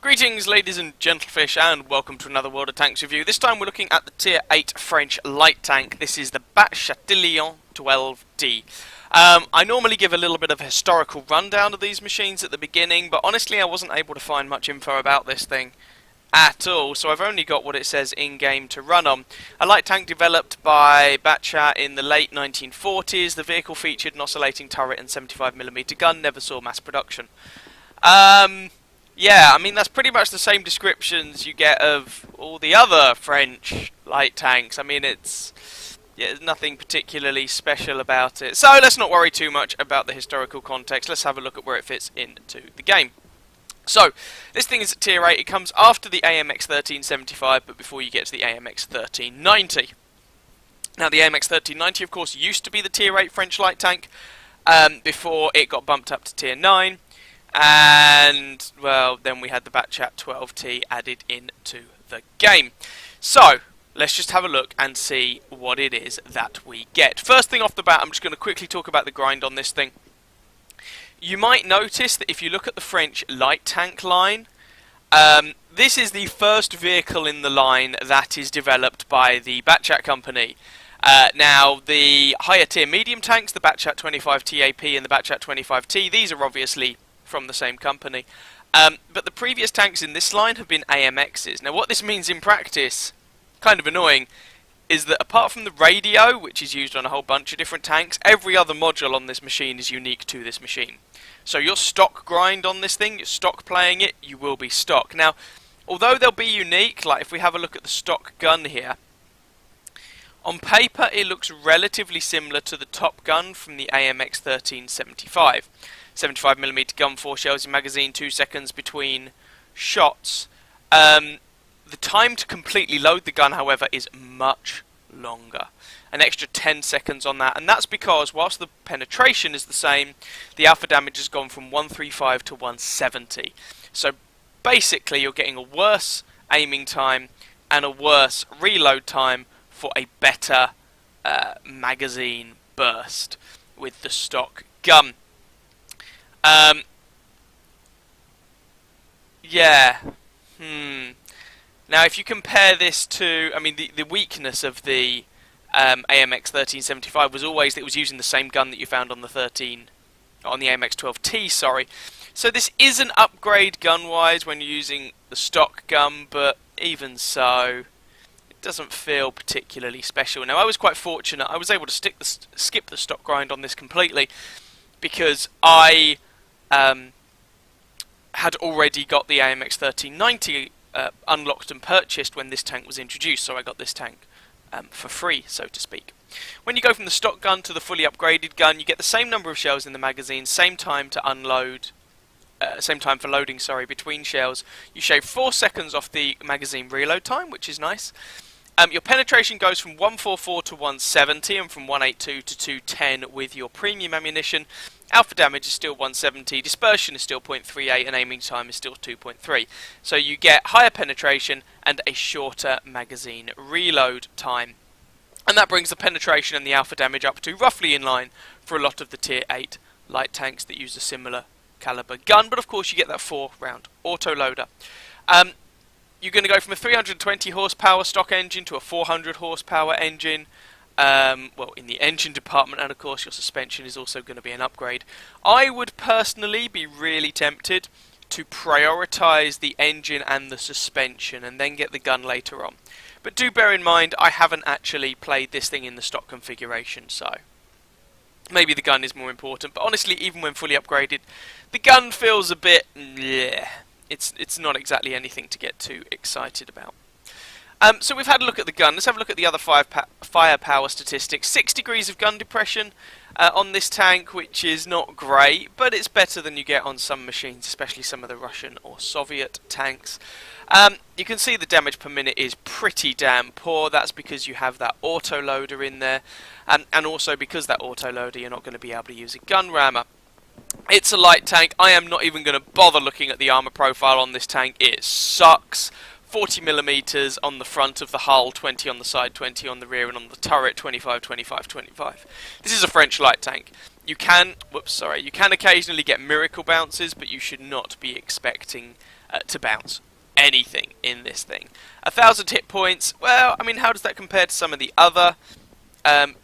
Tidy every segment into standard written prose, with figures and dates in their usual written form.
Greetings ladies and gentlefish, and welcome to another World of Tanks review. This time we're looking at the Tier 8 French light tank. This is the Batchat 12D. I normally give a little bit of a historical rundown of these machines at the beginning, but honestly I wasn't able to find much info about this thing at all, so I've only got what it says in-game to run on. A light tank developed by Batchat in the late 1940s. The vehicle featured an oscillating turret and 75mm gun, never saw mass production. Yeah, I mean, that's pretty much the same descriptions you get of all the other French light tanks. I mean, there's nothing particularly special about it. So let's not worry too much about the historical context. Let's have a look at where it fits into the game. So, this thing is at Tier 8. It comes after the AMX 1375, but before you get to the AMX 1390. Now, the AMX 1390, of course, used to be the Tier 8 French light tank, before it got bumped up to Tier 9. And, well, then we had the Batchat 12T added into the game. So, let's just have a look and see what it is that we get. First thing off the bat, I'm just going to quickly talk about the grind on this thing. You might notice that if you look at the French light tank line, this is the first vehicle in the line that is developed by the Batchat company. Now, the higher tier medium tanks, the Batchat 25TAP and the Batchat 25T, these are obviously from the same company. But the previous tanks in this line have been AMXs. Now, what this means in practice, kind of annoying, is that apart from the radio, which is used on a whole bunch of different tanks, every other module on this machine is unique to this machine. So your stock grind on this thing, your stock playing it, you will be stock. Now, although they'll be unique, like if we have a look at the stock gun here, on paper it looks relatively similar to the top gun from the AMX 1375. 75mm gun, 4 shells in magazine, 2 seconds between shots. The time to completely load the gun, however, is much longer. An extra 10 seconds on that, and that's because whilst the penetration is the same, the alpha damage has gone from 135 to 170. So basically you're getting a worse aiming time and a worse reload time for a better magazine burst with the stock gun. Now, if you compare this to, I mean, the weakness of the AMX 1375 was always that it was using the same gun that you found on the AMX 12T, sorry. So this is an upgrade gun-wise when you're using the stock gun, but even so, it doesn't feel particularly special. Now, I was quite fortunate. I was able to skip the stock grind on this completely because I had already got the AMX 1390 unlocked and purchased when this tank was introduced, so I got this tank for free, so to speak. When you go from the stock gun to the fully upgraded gun, you get the same number of shells in the magazine, same time to unload, same time for loading, sorry, between shells. You shave 4 seconds off the magazine reload time, which is nice. Your penetration goes from 144 to 170 and from 182 to 210 with your premium ammunition. Alpha damage is still 170, dispersion is still 0.38 and aiming time is still 2.3. So you get higher penetration and a shorter magazine reload time. And that brings the penetration and the alpha damage up to roughly in line for a lot of the Tier 8 light tanks that use a similar caliber gun. But of course you get that 4-round autoloader. You're going to go from a 320 horsepower stock engine to a 400 horsepower engine. Well, in the engine department, and of course your suspension is also going to be an upgrade. I would personally be really tempted to prioritise the engine and the suspension and then get the gun later on. But do bear in mind, I haven't actually played this thing in the stock configuration, so maybe the gun is more important. But honestly, even when fully upgraded, the gun feels a bit, yeah, it's not exactly anything to get too excited about. So we've had a look at the gun. Let's have a look at the other firepower statistics. 6 degrees of gun depression on this tank, which is not great, but it's better than you get on some machines, especially some of the Russian or Soviet tanks. You can see the damage per minute is pretty damn poor. That's because you have that autoloader in there, and also because that autoloader you're not going to be able to use a gun rammer. It's a light tank. I am not even going to bother looking at the armor profile on this tank. It sucks. 40mm on the front of the hull, 20 on the side, 20 on the rear, and on the turret, 25, 25, 25. This is a French light tank. You can occasionally get miracle bounces, but you should not be expecting to bounce anything in this thing. 1,000 hit points. Well, I mean, how does that compare to some of the other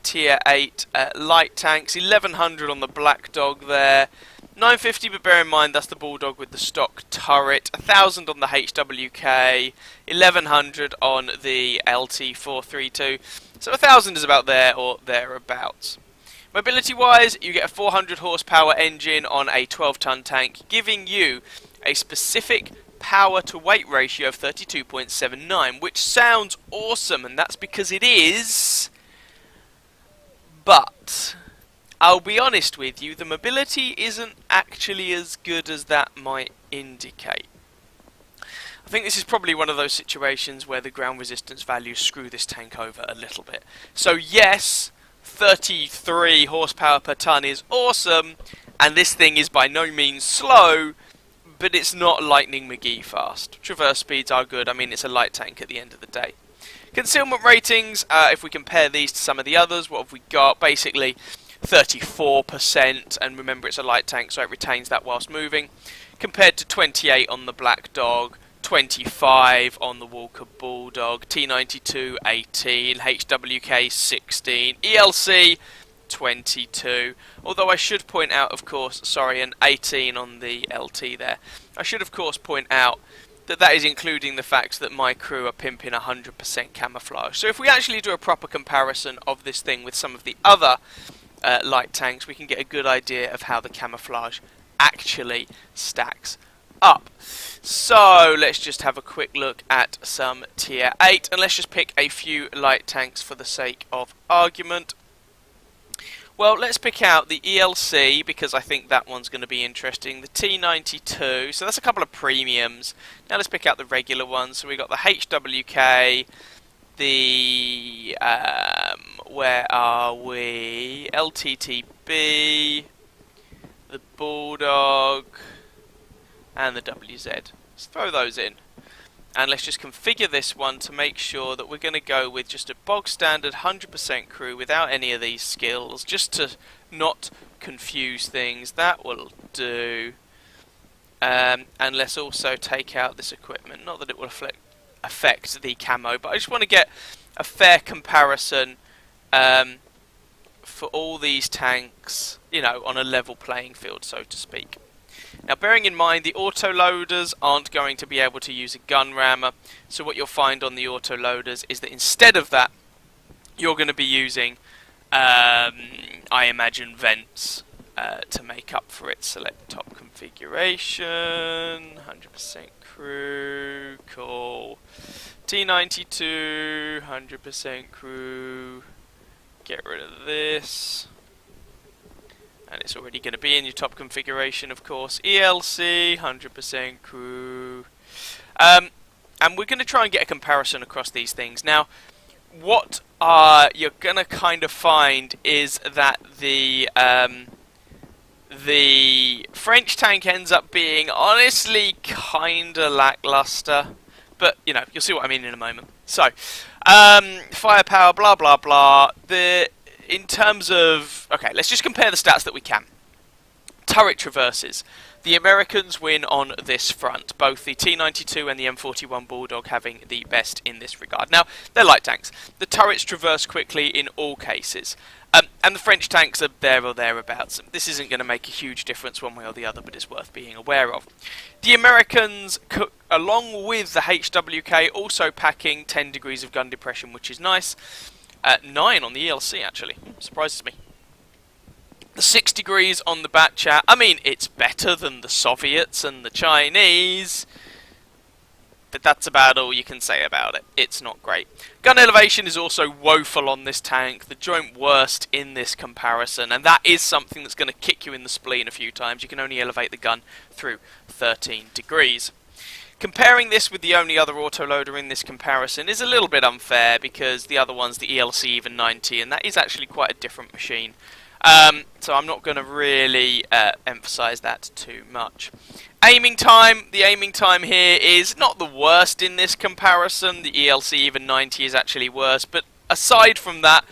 tier 8 light tanks? 1,100 on the Black Dog there. 950, but bear in mind that's the Bulldog with the stock turret. 1,000 on the HWK. 1,100 on the LT432. So 1,000 is about there or thereabouts. Mobility-wise, you get a 400 horsepower engine on a 12-ton tank, giving you a specific power-to-weight ratio of 32.79, which sounds awesome, and that's because it is. But I'll be honest with you, the mobility isn't actually as good as that might indicate. I think this is probably one of those situations where the ground resistance values screw this tank over a little bit. So yes, 33 horsepower per ton is awesome, and this thing is by no means slow, but it's not Lightning McGee fast. Traverse speeds are good. I mean, it's a light tank at the end of the day. Concealment ratings, if we compare these to some of the others, what have we got? Basically 34%, and remember it's a light tank, so it retains that whilst moving, compared to 28 on the Black Dog, 25 on the Walker Bulldog, T92 18, HWK 16, ELC 22. Although I should point out, of course, sorry, an 18 on the LT there. I should, of course, point out that that is including the fact that my crew are pimping 100% camouflage. So if we actually do a proper comparison of this thing with some of the other light tanks, we can get a good idea of how the camouflage actually stacks up. So let's just have a quick look at some tier 8, and let's just pick a few light tanks for the sake of argument. Well, let's pick out the ELC, because I think that one's going to be interesting. The T92, so that's a couple of premiums. Now let's pick out the regular ones. So we got the HWK, the, where are we? LTTB, the Bulldog, and the WZ. Let's throw those in. And let's just configure this one to make sure that we're going to go with just a bog standard 100% crew without any of these skills, just to not confuse things. That will do. And let's also take out this equipment. Not that it will affect the camo, but I just want to get a fair comparison for all these tanks, you know, on a level playing field, so to speak. Now, bearing in mind the autoloaders aren't going to be able to use a gun rammer, so what you'll find on the autoloaders is that instead of that, you're going to be using, I imagine, vents to make up for it. Select top configuration, 100% crew, cool. T92, 100% crew, get rid of this. And it's already going to be in your top configuration, of course. ELC, 100% crew. And we're going to try and get a comparison across these things. Now, what you're going to kind of find is that the French tank ends up being, honestly, kind of lackluster. But, you know, you'll see what I mean in a moment. So, firepower, blah, blah, blah. In terms of... Okay, let's just compare the stats that we can. Turret traverses. The Americans win on this front. Both the T92 and the M41 Bulldog having the best in this regard. Now, they're light tanks. The turrets traverse quickly in all cases. And the French tanks are there or thereabouts. This isn't going to make a huge difference one way or the other, but it's worth being aware of. The Americans, along with the HWK, also packing 10 degrees of gun depression, which is nice. 9 on the ELC, actually. Surprises me. The 6 degrees on the Batchat. I mean, it's better than the Soviets and the Chinese, but that's about all you can say about it. It's not great. Gun elevation is also woeful on this tank, the joint worst in this comparison, and that is something that's going to kick you in the spleen a few times. You can only elevate the gun through 13 degrees. Comparing this with the only other autoloader in this comparison is a little bit unfair, because the other one's the ELC even 90, and that is actually quite a different machine. So I'm not going to really emphasise that too much. Aiming time. The aiming time here is not the worst in this comparison. The ELC even 90 is actually worse, but aside from that,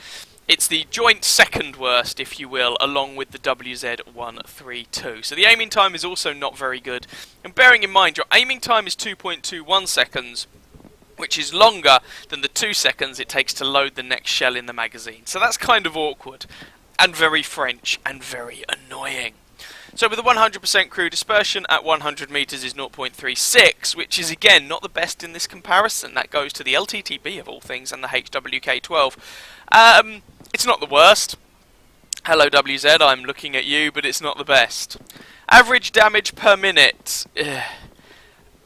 It's the joint second worst, if you will, along with the WZ-132. So the aiming time is also not very good. And bearing in mind, your aiming time is 2.21 seconds, which is longer than the 2 seconds it takes to load the next shell in the magazine. So that's kind of awkward, and very French, and very annoying. So with a 100% crew, dispersion at 100 meters is 0.36, which is again not the best in this comparison. That goes to the LTTB of all things and the HWK-12. It's not the worst. Hello WZ, I'm looking at you, but it's not the best. Average damage per minute.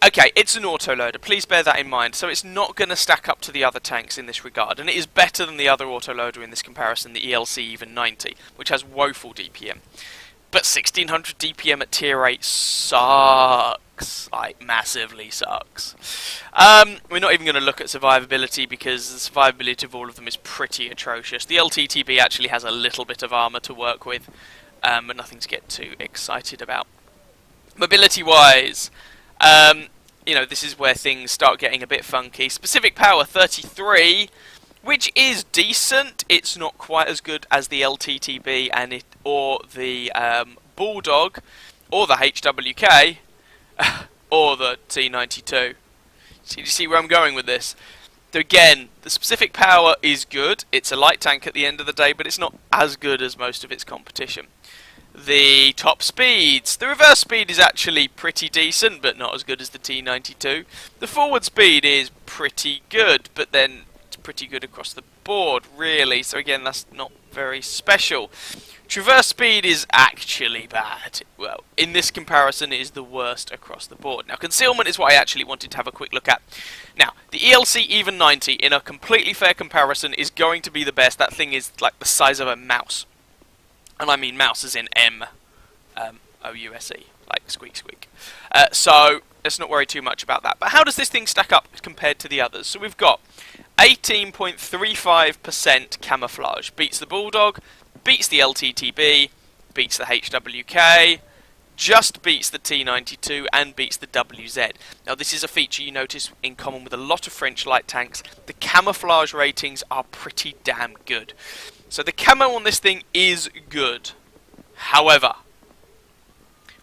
Okay, it's an autoloader, please bear that in mind. So it's not going to stack up to the other tanks in this regard, and it is better than the other autoloader in this comparison, the ELC even 90, which has woeful DPM. But 1600 DPM at tier 8 sucks. Like, massively sucks. We're not even going to look at survivability because the survivability of all of them is pretty atrocious. The LTTB actually has a little bit of armor to work with, but nothing to get too excited about. Mobility-wise, you know, this is where things start getting a bit funky. Specific power 33, which is decent. It's not quite as good as the LTTB or the Bulldog, or the HWK, or the T92. So you see where I'm going with this? So again, the specific power is good. It's a light tank at the end of the day, but it's not as good as most of its competition. The top speeds. The reverse speed is actually pretty decent, but not as good as the T92. The forward speed is pretty good, but then it's pretty good across the board, really. So again, that's not very special. Traverse speed is actually bad. Well, in this comparison, it is the worst across the board. Now, concealment is what I actually wanted to have a quick look at. Now, the ELC even 90, in a completely fair comparison, is going to be the best. That thing is like the size of a mouse. And I mean mouse as in M-O-U-S-E, like squeak squeak. So, let's not worry too much about that. But how does this thing stack up compared to the others? So we've got 18.35% camouflage. Beats the Bulldog, beats the LTTB, beats the HWK, just beats the T92, and beats the WZ. Now this is a feature you notice in common with a lot of French light tanks. The camouflage ratings are pretty damn good. So the camo on this thing is good. However,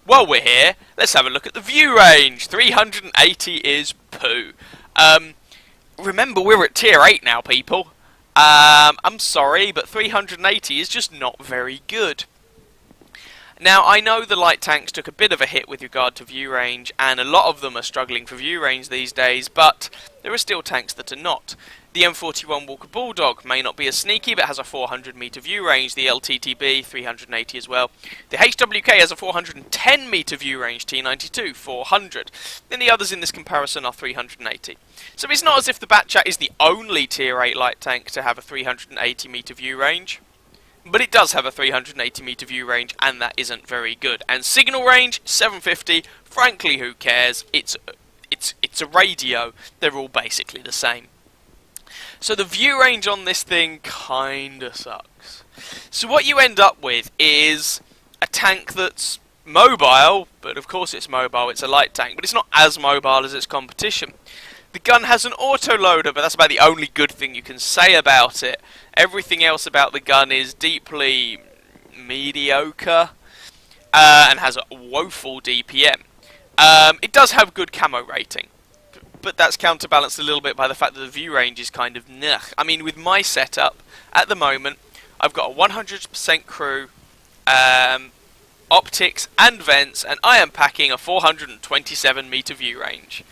while we're here, let's have a look at the view range. 380 is poo. Remember, we're at tier 8 now, people. I'm sorry, but 380 is just not very good. Now, I know the light tanks took a bit of a hit with regard to view range, and a lot of them are struggling for view range these days, but there are still tanks that are not. The M41 Walker Bulldog may not be as sneaky, but has a 400 meter view range. The LTTB, 380 as well. The HWK has a 410 meter view range. T92, 400. Then the others in this comparison are 380. So it's not as if the Batchat is the only tier 8 light tank to have a 380 meter view range. But it does have a 380 meter view range, and that isn't very good. And signal range, 750. Frankly, who cares? It's a radio. They're all basically the same. So the view range on this thing kinda sucks. So what you end up with is a tank that's mobile, but of course it's mobile, it's a light tank, but it's not as mobile as its competition. The gun has an autoloader, but that's about the only good thing you can say about it. Everything else about the gun is deeply mediocre, and has a woeful DPM. It does have good camo rating, but that's counterbalanced a little bit by the fact that the view range is kind of nuh. I mean, with my setup, at the moment, I've got a 100% crew, optics and vents, and I am packing a 427 meter view range.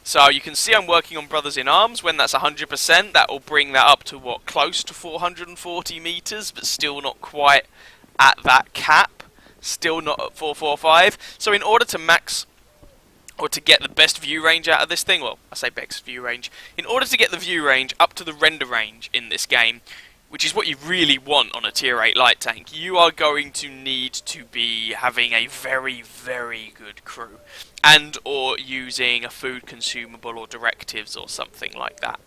So you can see I'm working on Brothers in Arms. When that's 100%, that will bring that up to, what, close to 440 meters, but still not quite at that cap. Still not at 445. So in order to max, or to get the best view range out of this thing, well, I say best view range, in order to get the view range up to the render range in this game, which is what you really want on a tier 8 light tank, you are going to need to be having a very, very good crew, and or using a food consumable or directives or something like that.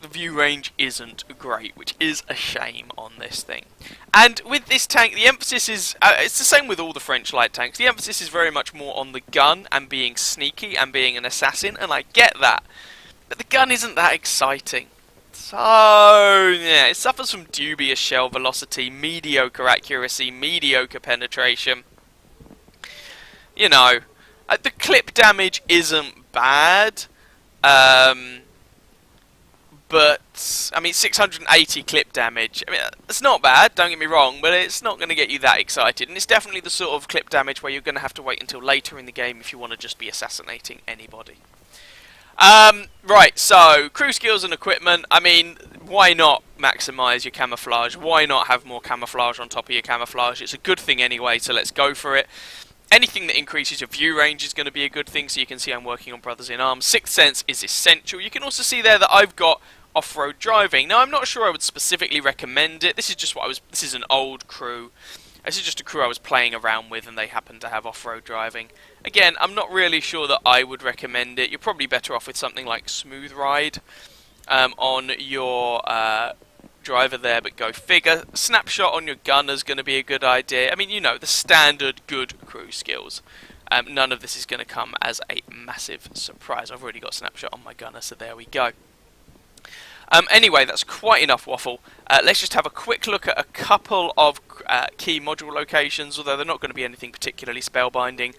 The view range isn't great, which is a shame on this thing. And with this tank, the emphasis is, it's the same with all the French light tanks, the emphasis is very much more on the gun and being sneaky and being an assassin, and I get that. But the gun isn't that exciting. So, yeah, it suffers from dubious shell velocity, mediocre accuracy, mediocre penetration. You know, the clip damage isn't bad, but, I mean, 680 clip damage, I mean, it's not bad, don't get me wrong, but it's not going to get you that excited, and it's definitely the sort of clip damage where you're going to have to wait until later in the game if you want to just be assassinating anybody. Right, so, crew skills and equipment, I mean, why not maximise your camouflage? Why not have more camouflage on top of your camouflage? It's a good thing anyway, so let's go for it. Anything that increases your view range is going to be a good thing, so you can see I'm working on Brothers in Arms. Sixth Sense is essential. You can also see there that I've got off-road driving. Now, I'm not sure I would specifically recommend it. This is just this is an old crew. This is just a crew I was playing around with, and they happen to have off-road driving. Again, I'm not really sure that I would recommend it. You're probably better off with something like Smooth Ride on your driver there, but go figure. Snapshot on your gunner is going to be a good idea. I mean, you know, the standard good crew skills. None of this is going to come as a massive surprise. I've already got Snapshot on my gunner, so there we go. Anyway, that's quite enough waffle. Let's just have a quick look at a couple of key module locations, although they're not going to be anything particularly spellbinding.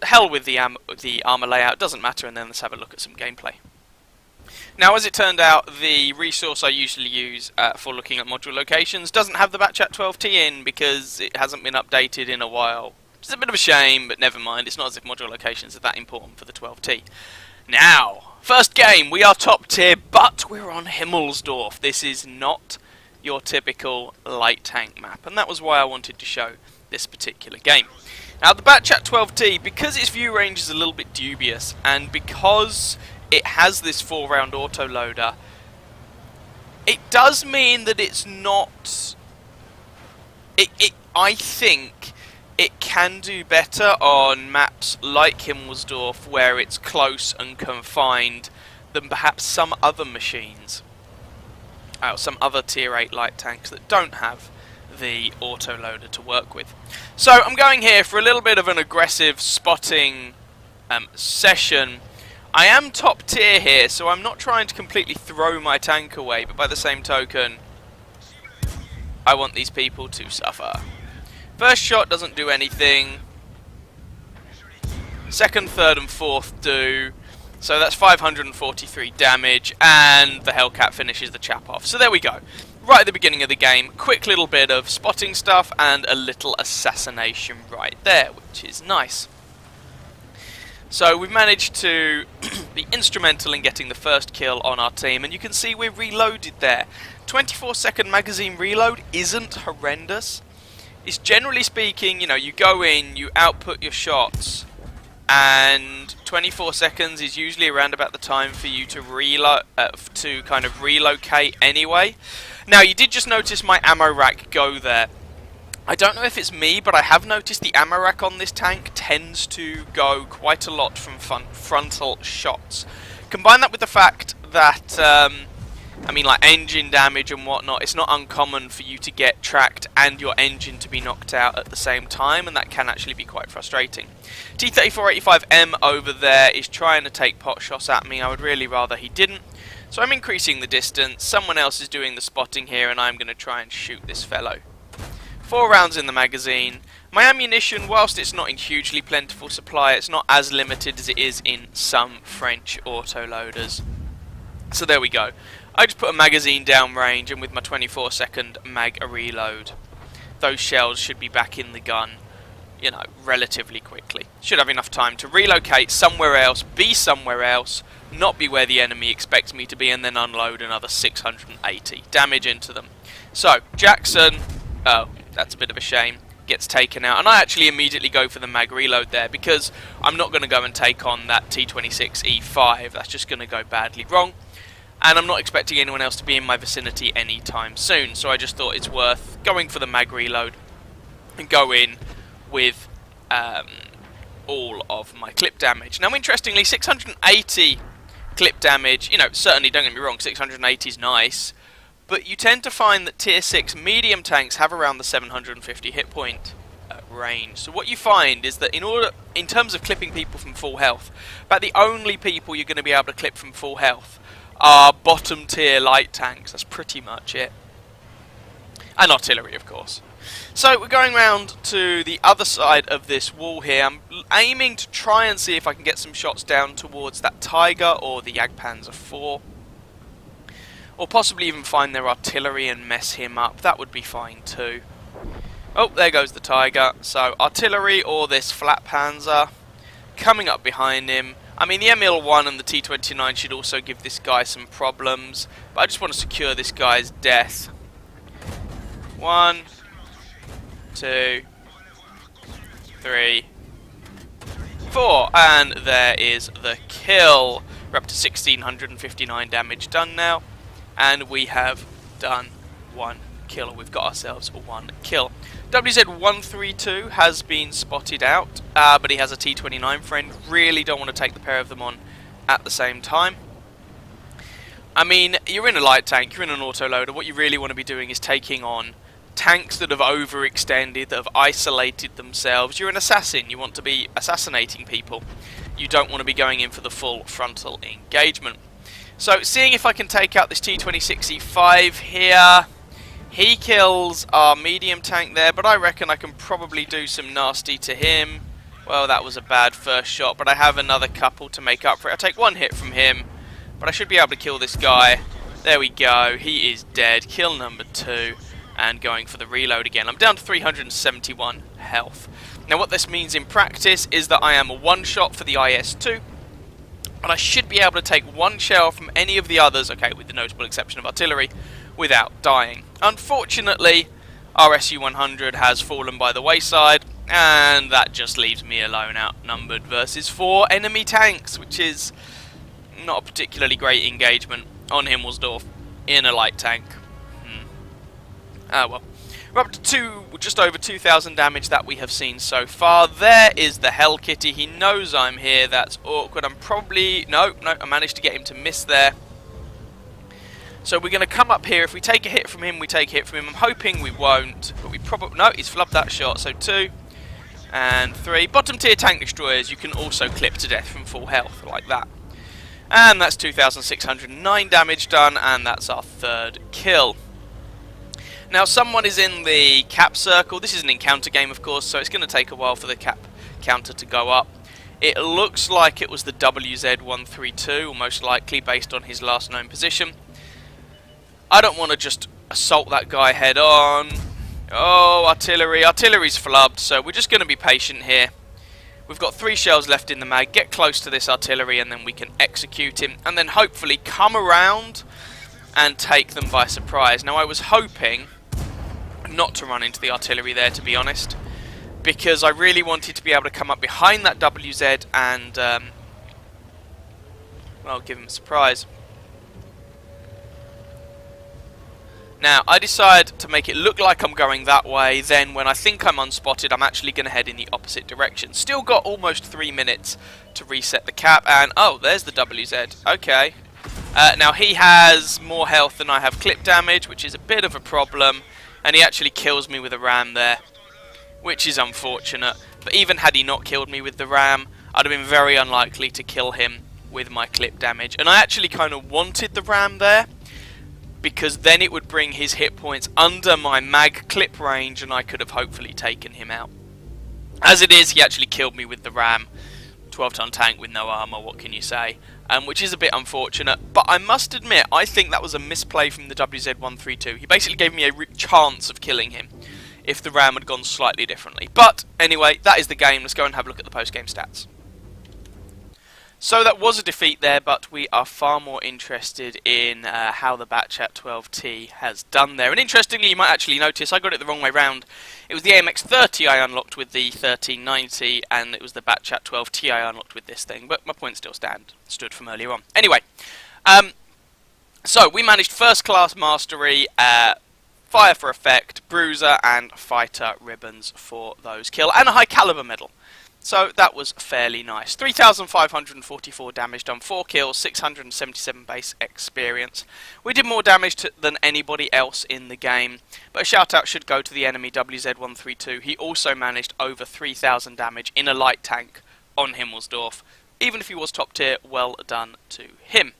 Hell with the armor layout, doesn't matter, and then let's have a look at some gameplay. Now, as it turned out, the resource I usually use for looking at module locations doesn't have the Batchat 12T in because it hasn't been updated in a while. Which is a bit of a shame, but never mind. It's not as if module locations are that important for the 12T. Now, first game, we are top tier, but we're on Himmelsdorf. This is not your typical light tank map, and that was why I wanted to show this particular game. Now, the Batchat 12T, because its view range is a little bit dubious, and because it has this 4-round autoloader, it does mean that it's not... I think it can do better on maps like Himmelsdorf, where it's close and confined, than perhaps some other machines. Some other tier 8 light tanks that don't have the autoloader to work with. So I'm going here for a little bit of an aggressive spotting session. I am top tier here, so I'm not trying to completely throw my tank away, but by the same token, I want these people to suffer. First shot doesn't do anything. Second, third and fourth do. So that's 543 damage, and the Hellcat finishes the chap off. So there we go. Right at the beginning of the game, quick little bit of spotting stuff and a little assassination right there, which is nice. So we've managed to be instrumental in getting the first kill on our team, and you can see we're reloaded there. 24-second magazine reload isn't horrendous. It's generally speaking, you know, you go in, you output your shots, and 24 seconds is usually around about the time for you to kind of relocate anyway. Now, you did just notice my ammo rack go there. I don't know if it's me, but I have noticed the ammo rack on this tank tends to go quite a lot from frontal shots. Combine that with the fact that, I mean, like engine damage and whatnot, it's not uncommon for you to get tracked and your engine to be knocked out at the same time, and that can actually be quite frustrating. T-3485M over there is trying to take pot shots at me. I would really rather he didn't. So I'm increasing the distance, someone else is doing the spotting here, and I'm going to try and shoot this fellow. 4 rounds in the magazine. My ammunition, whilst it's not in hugely plentiful supply, it's not as limited as it is in some French autoloaders. So there we go. I just put a magazine down range, and with my 24-second mag reload, those shells should be back in the gun, you know, relatively quickly. Should have enough time to relocate somewhere else, be somewhere else, not be where the enemy expects me to be, and then unload another 680 damage into them. So, Jackson, oh, that's a bit of a shame, gets taken out, and I actually immediately go for the mag reload there, because I'm not going to go and take on that T26E5, that's just going to go badly wrong. And I'm not expecting anyone else to be in my vicinity anytime soon, so I just thought it's worth going for the mag reload and go in with all of my clip damage. Now, interestingly, 680 clip damage, you know, certainly, don't get me wrong, 680 is nice, but you tend to find that tier 6 medium tanks have around the 750 hit point range. So what you find is that in terms of clipping people from full health, about the only people you're going to be able to clip from full health are bottom tier light tanks. That's pretty much it. And artillery, of course. So we're going round to the other side of this wall here. I'm aiming to try and see if I can get some shots down towards that Tiger or the Jagdpanzer IV. Or possibly even find their artillery and mess him up. That would be fine too. Oh, there goes the Tiger. So artillery or this flat Panzer coming up behind him. I mean, the ML1 and the T-29 should also give this guy some problems. But I just want to secure this guy's death. 1, 2, 3, 4, and there is the kill. We're up to 1659 damage done now, and we have done 1 kill. We've got ourselves 1 kill. WZ132 has been spotted out, but he has a T29 friend. Really don't want to take the pair of them on at the same time. I mean, you're in a light tank, you're in an autoloader. What you really want to be doing is taking on tanks that have overextended, that have isolated themselves. You're an assassin. You want to be assassinating people. You don't want to be going in for the full frontal engagement. So, seeing if I can take out this T26E5 here. He kills our medium tank there, but I reckon I can probably do some nasty to him. Well, that was a bad first shot, but I have another couple to make up for it. I take 1 hit from him, but I should be able to kill this guy. There we go. He is dead. Kill number 2. And going for the reload again. I'm down to 371 health. Now what this means in practice is that I am a 1-shot for the IS-2, and I should be able to take 1 shell from any of the others, okay, with the notable exception of artillery, without dying. Unfortunately, our SU-100 has fallen by the wayside, and that just leaves me alone, outnumbered versus 4 enemy tanks, which is not a particularly great engagement on Himmelsdorf in a light tank. Ah well. We're up to just over 2,000 damage that we have seen so far. There is the Hell Kitty. He knows I'm here. That's awkward. I'm probably... No, I managed to get him to miss there. So we're going to come up here. If we take a hit from him, we take a hit from him. I'm hoping we won't. But we probably... No, he's flubbed that shot. So 2 and 3. Bottom tier tank destroyers you can also clip to death from full health like that. And that's 2,609 damage done. And that's our 3rd kill. Now someone is in the cap circle. This is an encounter game, of course, so it's going to take a while for the cap counter to go up. It looks like it was the WZ132, or most likely based on his last known position. I don't want to just assault that guy head on. Oh, artillery. Artillery's flubbed, so we're just going to be patient here. We've got 3 shells left in the mag. Get close to this artillery and then we can execute him. And then hopefully come around and take them by surprise. Now I was hoping not to run into the artillery there, to be honest, because I really wanted to be able to come up behind that WZ and well, give him a surprise. Now I decide to make it look like I'm going that way, then when I think I'm unspotted I'm actually going to head in the opposite direction. Still got almost 3 minutes to reset the cap, and oh, there's the WZ. Okay. Now he has more health than I have clip damage, which is a bit of a problem. And he actually kills me with a ram there, which is unfortunate. But even had he not killed me with the ram, I'd have been very unlikely to kill him with my clip damage. And I actually kind of wanted the ram there, because then it would bring his hit points under my mag clip range, and I could have hopefully taken him out. As it is, he actually killed me with the ram. 12-ton tank with no armor, what can you say? Which is a bit unfortunate, but I must admit, I think that was a misplay from the WZ132. He basically gave me a chance of killing him if the ram had gone slightly differently. But anyway, that is the game. Let's go and have a look at the post-game stats. So that was a defeat there, but we are far more interested in how the Batchat 12T has done there. And interestingly, you might actually notice I got it the wrong way round. It was the AMX30 I unlocked with the 1390, and it was the Batchat 12T I unlocked with this thing. But my points still stood from earlier on. Anyway, so we managed first class mastery, fire for effect, bruiser, and fighter ribbons for those kill, and a high caliber medal. So that was fairly nice. 3,544 damage done, 4 kills, 677 base experience. We did more damage than anybody else in the game, but a shout out should go to the enemy WZ132. He also managed over 3,000 damage in a light tank on Himmelsdorf. Even if he was top tier, well done to him.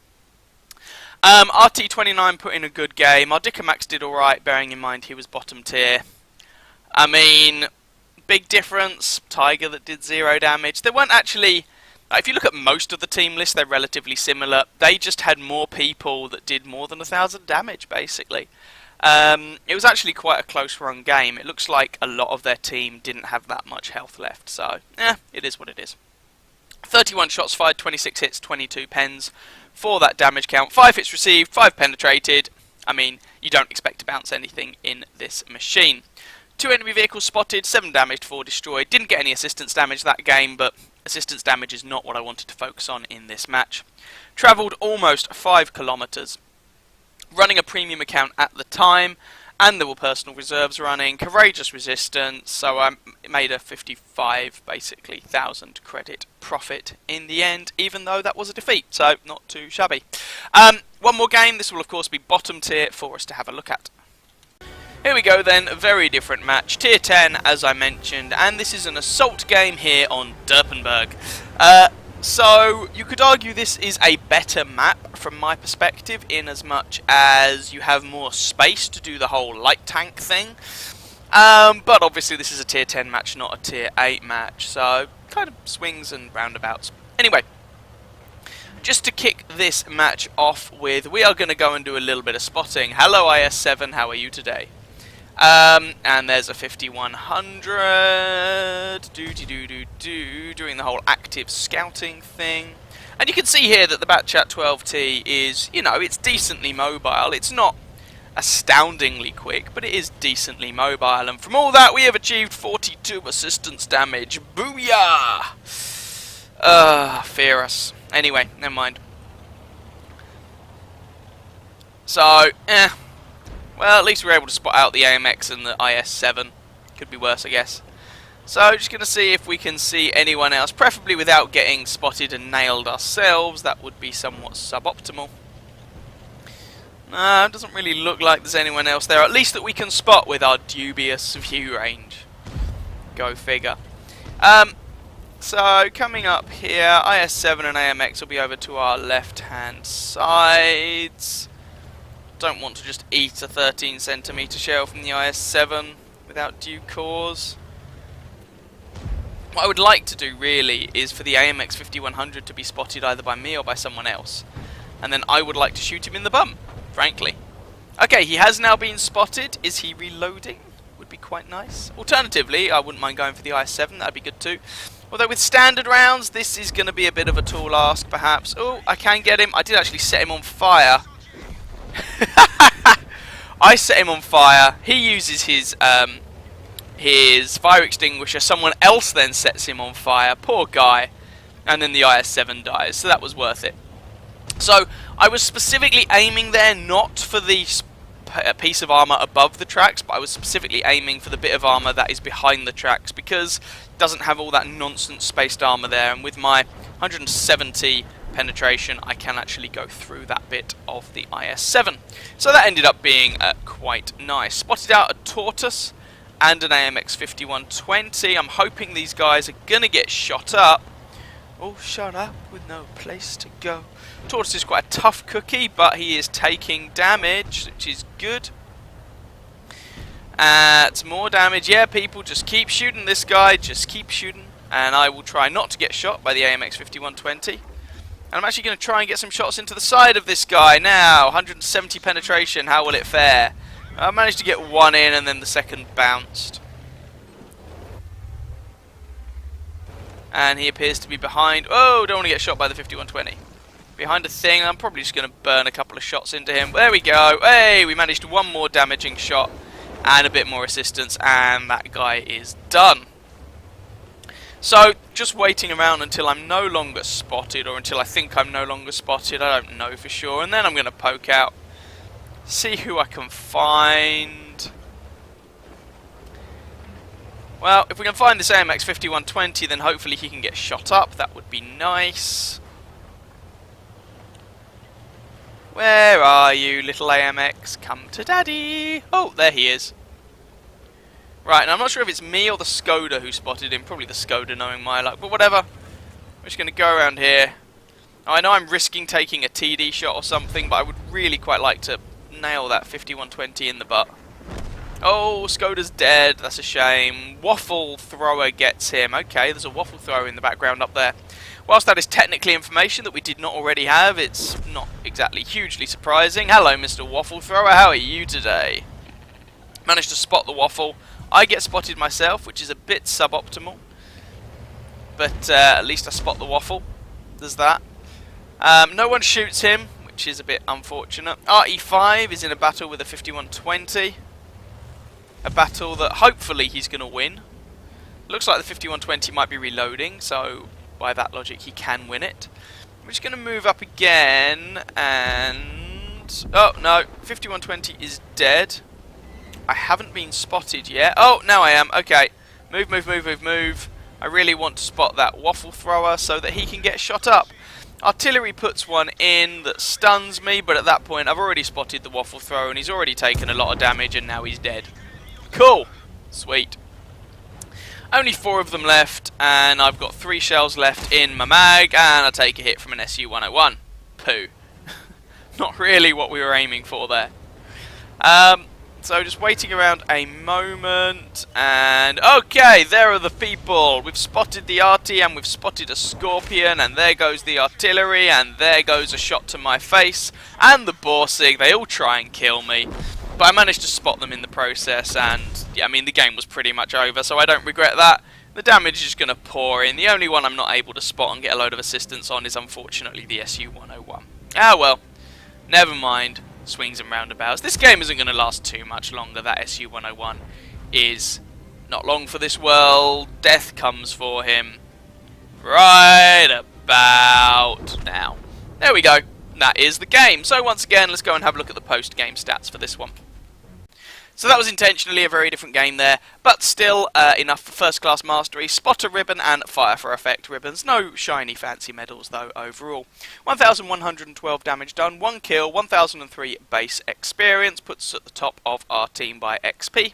RT29 put in a good game. Our Dickomax did alright, bearing in mind he was bottom tier. I mean, big difference. Tiger that did 0 damage. There weren't actually... if you look at most of the team list, they're relatively similar. They just had more people that did more than 1,000 damage, basically. It was actually quite a close run game. It looks like a lot of their team didn't have that much health left, so, it is what it is. 31 shots fired, 26 hits, 22 pens for that damage count. 5 hits received, 5 penetrated. I mean, you don't expect to bounce anything in this machine. 2 enemy vehicles spotted, 7 damaged, 4 destroyed. Didn't get any assistance damage that game, but assistance damage is not what I wanted to focus on in this match. Travelled almost 5 kilometres. Running a premium account at the time, and there were personal reserves running. Courageous resistance, so I made a 55, basically, 1,000 credit profit in the end, even though that was a defeat, so not too shabby. One more game. This will, of course, be bottom tier for us to have a look at. Here we go then, a very different match, tier 10 as I mentioned, and this is an assault game here on Derpenberg. So you could argue this is a better map from my perspective, in as much as you have more space to do the whole light tank thing. But obviously this is a tier 10 match, not a tier 8 match, so kind of swings and roundabouts. Anyway, just to kick this match off with, we are going to go and do a little bit of spotting. Hello IS7, how are you today? And there's a 5100, doing the whole active scouting thing. And you can see here that the Batchat 12T is, you know, it's decently mobile. It's not astoundingly quick, but it is decently mobile. And from all that, we have achieved 42 assistance damage. Booyah! Fear us. Anyway, never mind. So, well, at least we were able to spot out the AMX and the IS-7. Could be worse, I guess. So, just going to see if we can see anyone else, preferably without getting spotted and nailed ourselves. That would be somewhat suboptimal. No, it doesn't really look like there's anyone else there, at least that we can spot with our dubious view range. Go figure. So, coming up here, IS-7 and AMX will be over to our left-hand sides. Don't want to just eat a 13cm shell from the IS-7 without due cause. What I would like to do, really, is for the AMX 5100 to be spotted either by me or by someone else. And then I would like to shoot him in the bum, frankly. Okay, he has now been spotted. Is he reloading? Would be quite nice. Alternatively, I wouldn't mind going for the IS-7. That'd be good too. Although with standard rounds, this is going to be a bit of a tall ask, perhaps. Oh, I can get him. I did actually set him on fire. I set him on fire. He uses his fire extinguisher. Someone else then sets him on fire. Poor guy. And then the IS-7 dies. So that was worth it. So I was specifically aiming there not for the piece of armor above the tracks, but I was specifically aiming for the bit of armor that is behind the tracks, because it doesn't have all that nonsense spaced armor there, and with my 170 penetration I can actually go through that bit of the IS-7. So that ended up being quite nice. Spotted out a Tortoise and an AMX 5120. I'm hoping these guys are gonna get shot up. Oh, shut up with no place to go. Tortoise is quite a tough cookie, but he is taking damage, which is good. It's more damage. Yeah, people, just keep shooting this guy. Just keep shooting. And I will try not to get shot by the AMX 5120. And I'm actually going to try and get some shots into the side of this guy now. 170 penetration. How will it fare? I managed to get one in, and then the second bounced. And he appears to be behind. Oh, don't want to get shot by the 5120. Behind a thing. I'm probably just going to burn a couple of shots into him. There we go. Hey, we managed one more damaging shot and a bit more assistance, and that guy is done. So, just waiting around until I'm no longer spotted, or until I think I'm no longer spotted. I don't know for sure. And then I'm going to poke out, see who I can find. Well, if we can find this AMX 5120, then hopefully he can get shot up. That would be nice. Where are you, little AMX? Come to daddy. Oh, there he is. Right, and I'm not sure if it's me or the Skoda who spotted him. Probably the Skoda, knowing my luck, but whatever. I'm just going to go around here, Now, I know I'm risking taking a TD shot or something, but I would really quite like to nail that 5120 in the butt. Oh, Skoda's dead. That's a shame. Waffle thrower gets him. Okay, there's a waffle thrower in the background up there. Whilst that is technically information that we did not already have, it's not exactly hugely surprising. Hello, Mr. Waffle Thrower. How are you today? Managed to spot the waffle. I get spotted myself, which is a bit suboptimal. But at least I spot the waffle. There's that. No one shoots him, which is a bit unfortunate. RE5 is in a battle with a 5120. A battle that hopefully he's going to win. Looks like the 5120 might be reloading, so by that logic he can win it. We're just going to move up again and... oh no, 5120 is dead. I haven't been spotted yet. Oh, now I am. Okay. Move, move, move, move, move. I really want to spot that waffle thrower so that he can get shot up. Artillery puts one in that stuns me, but at that point I've already spotted the waffle thrower and he's already taken a lot of damage and now he's dead. Cool. Sweet. Only 4 of them left, and I've got 3 shells left in my mag, and I take a hit from an SU-101. Poo. Not really what we were aiming for there. So just waiting around a moment, and okay, there are the people. We've spotted the arty, and we've spotted a scorpion, and there goes the artillery, and there goes a shot to my face, and the Borsig. They all try and kill me. But I managed to spot them in the process, and yeah, I mean, the game was pretty much over, so I don't regret that. The damage is going to pour in. The only one I'm not able to spot and get a load of assistance on is unfortunately the SU-101. Ah well, never mind. Swings and roundabouts. This game isn't going to last too much longer. That SU-101 is not long for this world. Death comes for him right about now. There we go. That is the game. So once again, let's go and have a look at the post-game stats for this one. So that was intentionally a very different game there, but still enough for first class mastery, spotter ribbon and fire for effect ribbons. No shiny fancy medals though overall. 1,112 damage done, 1 kill, 1,003 base experience, puts us at the top of our team by XP.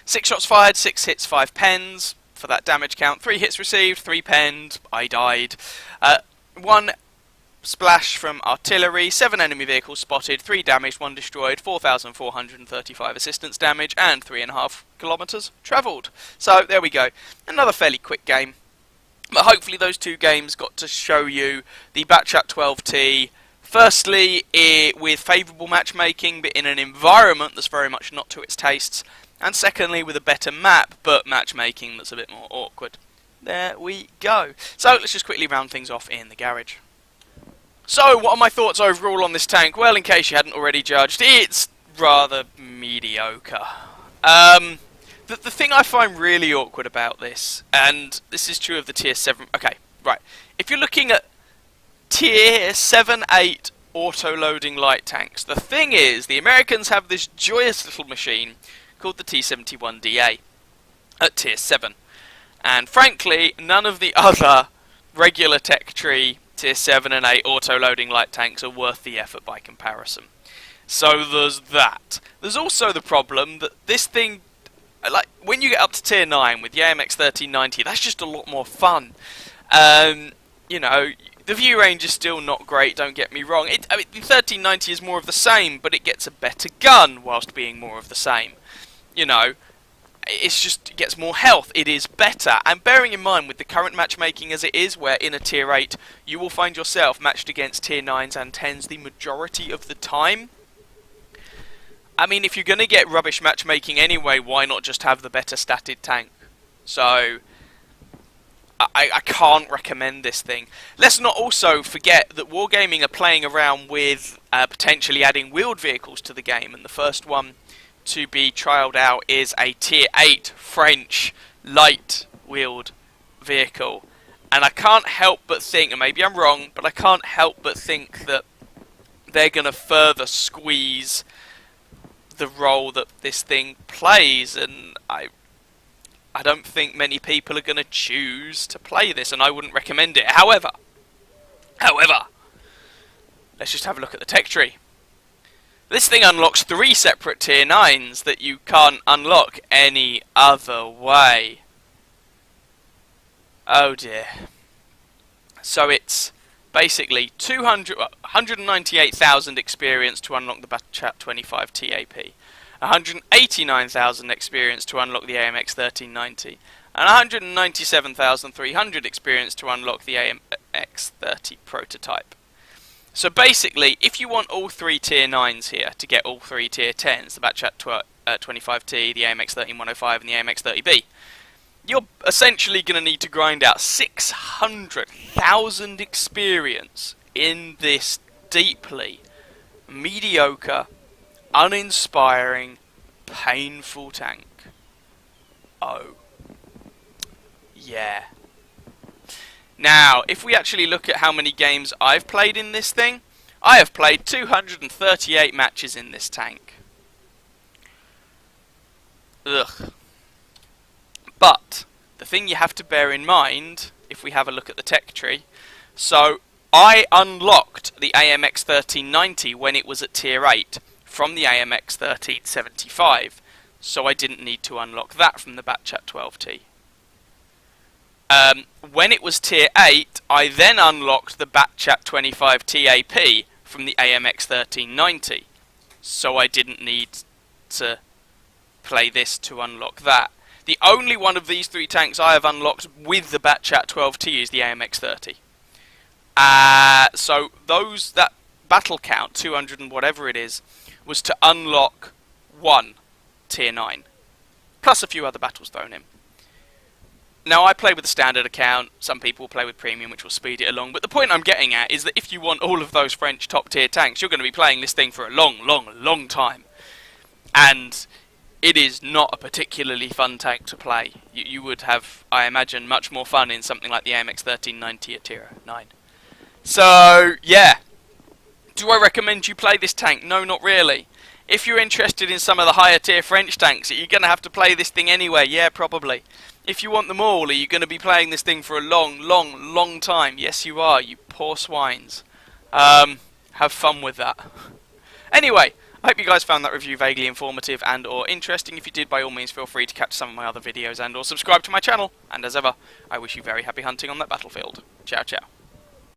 6 shots fired, 6 hits, 5 pens for that damage count, 3 hits received, 3 penned, I died. 1 splash from artillery, 7 enemy vehicles spotted, 3 damaged, 1 destroyed, 4,435 assistance damage, and 3.5 kilometers travelled. So there we go. Another fairly quick game. But hopefully those 2 games got to show you the Batchat 12T, firstly with favourable matchmaking, but in an environment that's very much not to its tastes, and secondly with a better map, but matchmaking that's a bit more awkward. There we go. So let's just quickly round things off in the garage. So, what are my thoughts overall on this tank? Well, in case you hadn't already judged, it's rather mediocre. The thing I find really awkward about this, and this is true of the tier 7... okay, right. If you're looking at tier 7, 8 auto-loading light tanks, the thing is, the Americans have this joyous little machine called the T-71DA at tier 7. And frankly, none of the other regular tech tree tier 7 and 8 auto-loading light tanks are worth the effort by comparison. So there's that. There's also the problem that this thing, like, when you get up to tier 9 with the AMX 1390, that's just a lot more fun. You know, the view range is still not great, don't get me wrong. I mean, the 1390 is more of the same, but it gets a better gun whilst being more of the same. You know, it's just, it gets more health, it is better, and bearing in mind with the current matchmaking as it is, where in a tier 8 you will find yourself matched against tier 9s and 10s the majority of the time. I mean, if you're going to get rubbish matchmaking anyway, why not just have the better statted tank? So, I can't recommend this thing. Let's not also forget that Wargaming are playing around with potentially adding wheeled vehicles to the game, and the first one to be trialled out is a tier 8 French light wheeled vehicle, and I can't help but think, and maybe I'm wrong, but I can't help but think that they're going to further squeeze the role that this thing plays, and I don't think many people are going to choose to play this, and I wouldn't recommend it. However, let's just have a look at the tech tree. This thing unlocks 3 separate tier 9s that you can't unlock any other way. Oh dear. So it's basically 198,000 experience to unlock the Batchat 25 TAP, 189,000 experience to unlock the AMX 1390, and 197,300 experience to unlock the AMX 30 prototype. So basically, if you want all 3 tier 9s here to get all 3 tier 10s, the Batchat 25T, the AMX 13105 and the AMX 30B, you're essentially going to need to grind out 600,000 experience in this deeply mediocre, uninspiring, painful tank. Oh. Yeah. Now, if we actually look at how many games I've played in this thing, I have played 238 matches in this tank. Ugh. But, the thing you have to bear in mind, if we have a look at the tech tree, so I unlocked the AMX 1390 when it was at tier 8 from the AMX 1375, so I didn't need to unlock that from the Batchat 12T. When it was tier 8, I then unlocked the Batchat 25 TAP from the AMX 1390, so I didn't need to play this to unlock that. The only one of these 3 tanks I have unlocked with the Batchat 12T is the AMX 30. So that battle count, 200 and whatever it is, was to unlock 1 tier 9, plus a few other battles thrown in. Now, I play with the standard account, some people play with premium, which will speed it along, but the point I'm getting at is that if you want all of those French top-tier tanks, you're going to be playing this thing for a long time. And it is not a particularly fun tank to play. You would have, I imagine, much more fun in something like the AMX 1390 at tier 9. So, yeah. Do I recommend you play this tank? No, not really. If you're interested in some of the higher tier French tanks, are you going to have to play this thing anyway? Yeah, probably. If you want them all, are you going to be playing this thing for a long time? Yes, you are, you poor swines. Have fun with that. Anyway, I hope you guys found that review vaguely informative and or interesting. If you did, by all means, feel free to catch some of my other videos and or subscribe to my channel. And as ever, I wish you very happy hunting on that battlefield. Ciao, ciao.